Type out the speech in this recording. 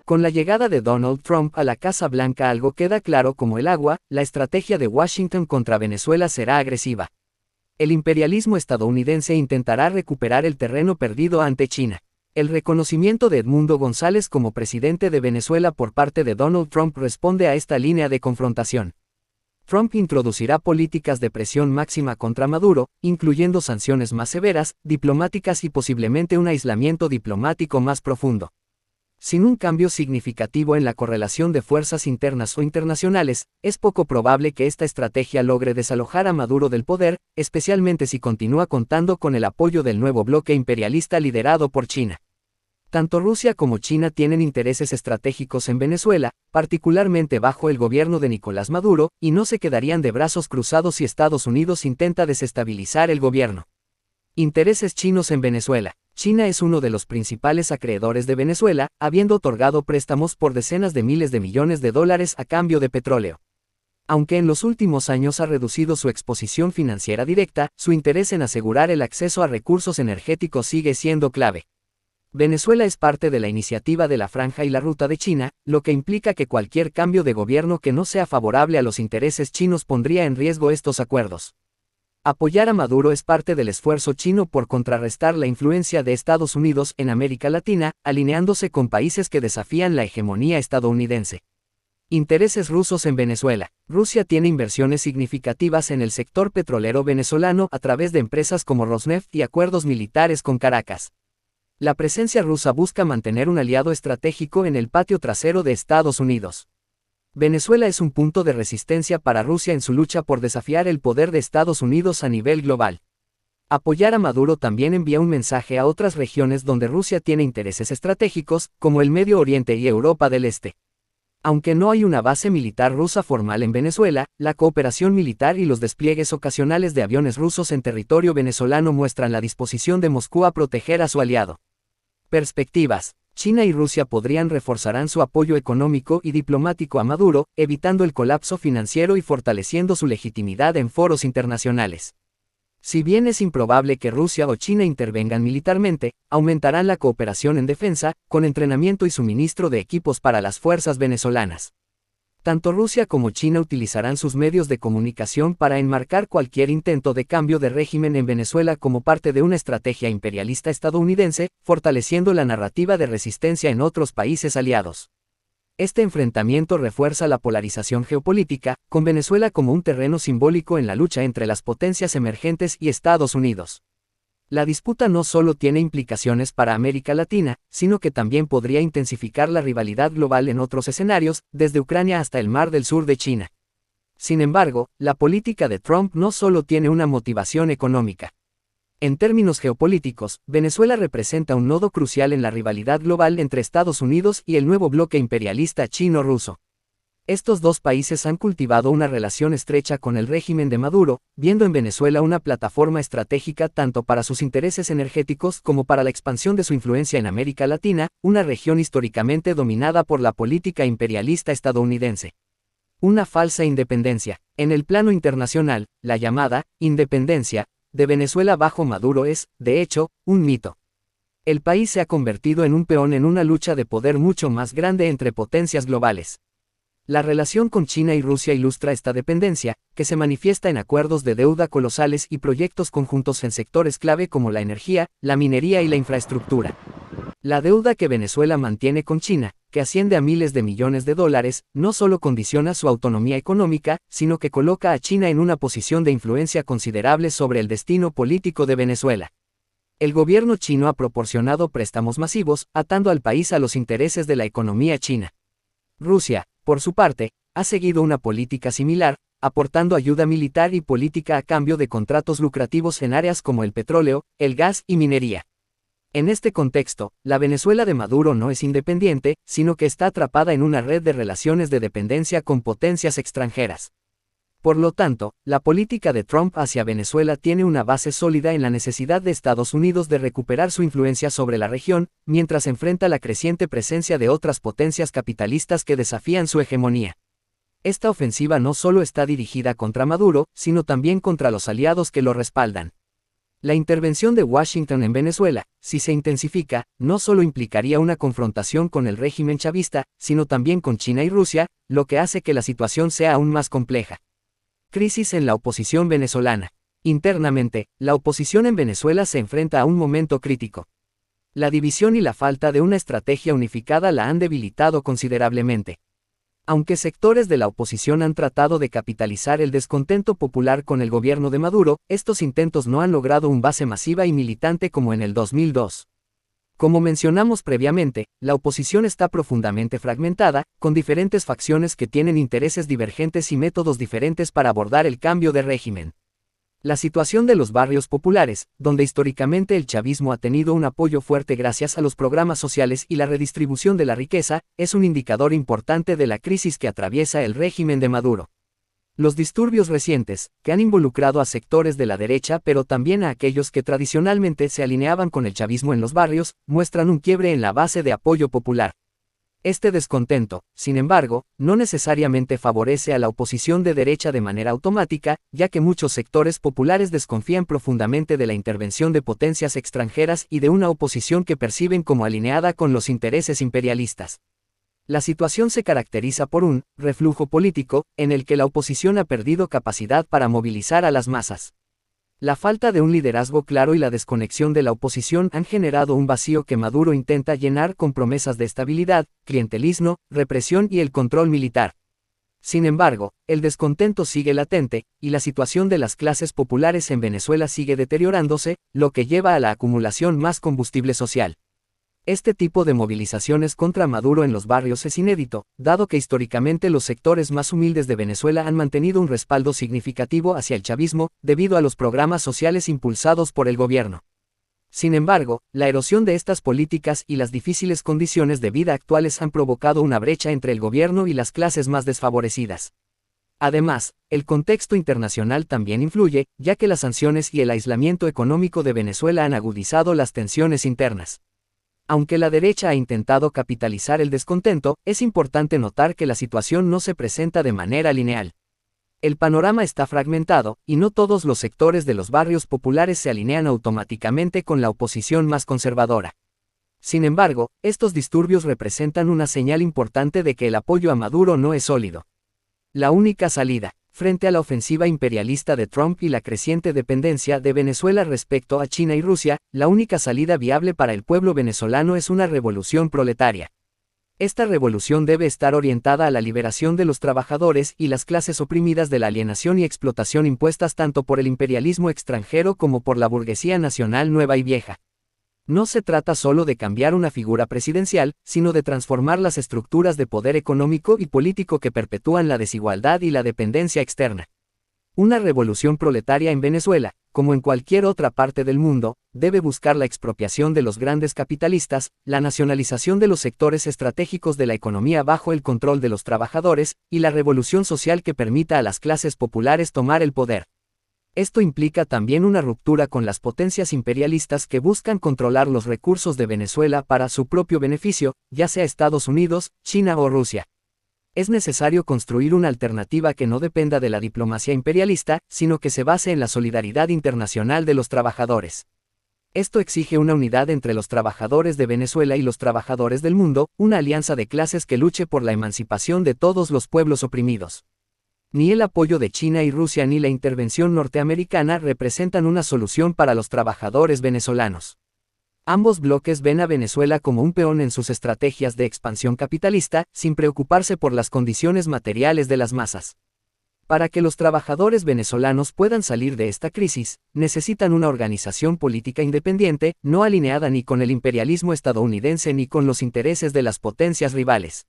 Con la llegada de Donald Trump a la Casa Blanca algo queda claro como el agua, la estrategia de Washington contra Venezuela será agresiva. El imperialismo estadounidense intentará recuperar el terreno perdido ante China. El reconocimiento de Edmundo González como presidente de Venezuela por parte de Donald Trump responde a esta línea de confrontación. Trump introducirá políticas de presión máxima contra Maduro, incluyendo sanciones más severas, diplomáticas y posiblemente un aislamiento diplomático más profundo. Sin un cambio significativo en la correlación de fuerzas internas o internacionales, es poco probable que esta estrategia logre desalojar a Maduro del poder, especialmente si continúa contando con el apoyo del nuevo bloque imperialista liderado por China. Tanto Rusia como China tienen intereses estratégicos en Venezuela, particularmente bajo el gobierno de Nicolás Maduro, y no se quedarían de brazos cruzados si Estados Unidos intenta desestabilizar el gobierno. Intereses chinos en Venezuela. China es uno de los principales acreedores de Venezuela, habiendo otorgado préstamos por decenas de miles de millones de dólares a cambio de petróleo. Aunque en los últimos años ha reducido su exposición financiera directa, su interés en asegurar el acceso a recursos energéticos sigue siendo clave. Venezuela es parte de la iniciativa de la Franja y la Ruta de China, lo que implica que cualquier cambio de gobierno que no sea favorable a los intereses chinos pondría en riesgo estos acuerdos. Apoyar a Maduro es parte del esfuerzo chino por contrarrestar la influencia de Estados Unidos en América Latina, alineándose con países que desafían la hegemonía estadounidense. Intereses rusos en Venezuela. Rusia tiene inversiones significativas en el sector petrolero venezolano a través de empresas como Rosneft y acuerdos militares con Caracas. La presencia rusa busca mantener un aliado estratégico en el patio trasero de Estados Unidos. Venezuela es un punto de resistencia para Rusia en su lucha por desafiar el poder de Estados Unidos a nivel global. Apoyar a Maduro también envía un mensaje a otras regiones donde Rusia tiene intereses estratégicos, como el Medio Oriente y Europa del Este. Aunque no hay una base militar rusa formal en Venezuela, la cooperación militar y los despliegues ocasionales de aviones rusos en territorio venezolano muestran la disposición de Moscú a proteger a su aliado. Perspectivas. China y Rusia reforzarán su apoyo económico y diplomático a Maduro, evitando el colapso financiero y fortaleciendo su legitimidad en foros internacionales. Si bien es improbable que Rusia o China intervengan militarmente, aumentarán la cooperación en defensa, con entrenamiento y suministro de equipos para las fuerzas venezolanas. Tanto Rusia como China utilizarán sus medios de comunicación para enmarcar cualquier intento de cambio de régimen en Venezuela como parte de una estrategia imperialista estadounidense, fortaleciendo la narrativa de resistencia en otros países aliados. Este enfrentamiento refuerza la polarización geopolítica, con Venezuela como un terreno simbólico en la lucha entre las potencias emergentes y Estados Unidos. La disputa no solo tiene implicaciones para América Latina, sino que también podría intensificar la rivalidad global en otros escenarios, desde Ucrania hasta el Mar del Sur de China. Sin embargo, la política de Trump no solo tiene una motivación económica. En términos geopolíticos, Venezuela representa un nodo crucial en la rivalidad global entre Estados Unidos y el nuevo bloque imperialista chino-ruso. Estos dos países han cultivado una relación estrecha con el régimen de Maduro, viendo en Venezuela una plataforma estratégica tanto para sus intereses energéticos como para la expansión de su influencia en América Latina, una región históricamente dominada por la política imperialista estadounidense. Una falsa independencia. En el plano internacional, la llamada independencia de Venezuela bajo Maduro es, de hecho, un mito. El país se ha convertido en un peón en una lucha de poder mucho más grande entre potencias globales. La relación con China y Rusia ilustra esta dependencia, que se manifiesta en acuerdos de deuda colosales y proyectos conjuntos en sectores clave como la energía, la minería y la infraestructura. La deuda que Venezuela mantiene con China, que asciende a miles de millones de dólares, no solo condiciona su autonomía económica, sino que coloca a China en una posición de influencia considerable sobre el destino político de Venezuela. El gobierno chino ha proporcionado préstamos masivos, atando al país a los intereses de la economía china. Rusia, por su parte, ha seguido una política similar, aportando ayuda militar y política a cambio de contratos lucrativos en áreas como el petróleo, el gas y minería. En este contexto, la Venezuela de Maduro no es independiente, sino que está atrapada en una red de relaciones de dependencia con potencias extranjeras. Por lo tanto, la política de Trump hacia Venezuela tiene una base sólida en la necesidad de Estados Unidos de recuperar su influencia sobre la región, mientras enfrenta la creciente presencia de otras potencias capitalistas que desafían su hegemonía. Esta ofensiva no solo está dirigida contra Maduro, sino también contra los aliados que lo respaldan. La intervención de Washington en Venezuela, si se intensifica, no solo implicaría una confrontación con el régimen chavista, sino también con China y Rusia, lo que hace que la situación sea aún más compleja. Crisis en la oposición venezolana. Internamente, la oposición en Venezuela se enfrenta a un momento crítico. La división y la falta de una estrategia unificada la han debilitado considerablemente. Aunque sectores de la oposición han tratado de capitalizar el descontento popular con el gobierno de Maduro, estos intentos no han logrado una base masiva y militante como en el 2002. Como mencionamos previamente, la oposición está profundamente fragmentada, con diferentes facciones que tienen intereses divergentes y métodos diferentes para abordar el cambio de régimen. La situación de los barrios populares, donde históricamente el chavismo ha tenido un apoyo fuerte gracias a los programas sociales y la redistribución de la riqueza, es un indicador importante de la crisis que atraviesa el régimen de Maduro. Los disturbios recientes, que han involucrado a sectores de la derecha pero también a aquellos que tradicionalmente se alineaban con el chavismo en los barrios, muestran un quiebre en la base de apoyo popular. Este descontento, sin embargo, no necesariamente favorece a la oposición de derecha de manera automática, ya que muchos sectores populares desconfían profundamente de la intervención de potencias extranjeras y de una oposición que perciben como alineada con los intereses imperialistas. La situación se caracteriza por un reflujo político, en el que la oposición ha perdido capacidad para movilizar a las masas. La falta de un liderazgo claro y la desconexión de la oposición han generado un vacío que Maduro intenta llenar con promesas de estabilidad, clientelismo, represión y el control militar. Sin embargo, el descontento sigue latente, y la situación de las clases populares en Venezuela sigue deteriorándose, lo que lleva a la acumulación más combustible social. Este tipo de movilizaciones contra Maduro en los barrios es inédito, dado que históricamente los sectores más humildes de Venezuela han mantenido un respaldo significativo hacia el chavismo, debido a los programas sociales impulsados por el gobierno. Sin embargo, la erosión de estas políticas y las difíciles condiciones de vida actuales han provocado una brecha entre el gobierno y las clases más desfavorecidas. Además, el contexto internacional también influye, ya que las sanciones y el aislamiento económico de Venezuela han agudizado las tensiones internas. Aunque la derecha ha intentado capitalizar el descontento, es importante notar que la situación no se presenta de manera lineal. El panorama está fragmentado, y no todos los sectores de los barrios populares se alinean automáticamente con la oposición más conservadora. Sin embargo, estos disturbios representan una señal importante de que el apoyo a Maduro no es sólido. La única salida, frente a la ofensiva imperialista de Trump y la creciente dependencia de Venezuela respecto a China y Rusia, la única salida viable para el pueblo venezolano es una revolución proletaria. Esta revolución debe estar orientada a la liberación de los trabajadores y las clases oprimidas de la alienación y explotación impuestas tanto por el imperialismo extranjero como por la burguesía nacional nueva y vieja. No se trata solo de cambiar una figura presidencial, sino de transformar las estructuras de poder económico y político que perpetúan la desigualdad y la dependencia externa. Una revolución proletaria en Venezuela, como en cualquier otra parte del mundo, debe buscar la expropiación de los grandes capitalistas, la nacionalización de los sectores estratégicos de la economía bajo el control de los trabajadores, y la revolución social que permita a las clases populares tomar el poder. Esto implica también una ruptura con las potencias imperialistas que buscan controlar los recursos de Venezuela para su propio beneficio, ya sea Estados Unidos, China o Rusia. Es necesario construir una alternativa que no dependa de la diplomacia imperialista, sino que se base en la solidaridad internacional de los trabajadores. Esto exige una unidad entre los trabajadores de Venezuela y los trabajadores del mundo, una alianza de clases que luche por la emancipación de todos los pueblos oprimidos. Ni el apoyo de China y Rusia ni la intervención norteamericana representan una solución para los trabajadores venezolanos. Ambos bloques ven a Venezuela como un peón en sus estrategias de expansión capitalista, sin preocuparse por las condiciones materiales de las masas. Para que los trabajadores venezolanos puedan salir de esta crisis, necesitan una organización política independiente, no alineada ni con el imperialismo estadounidense ni con los intereses de las potencias rivales.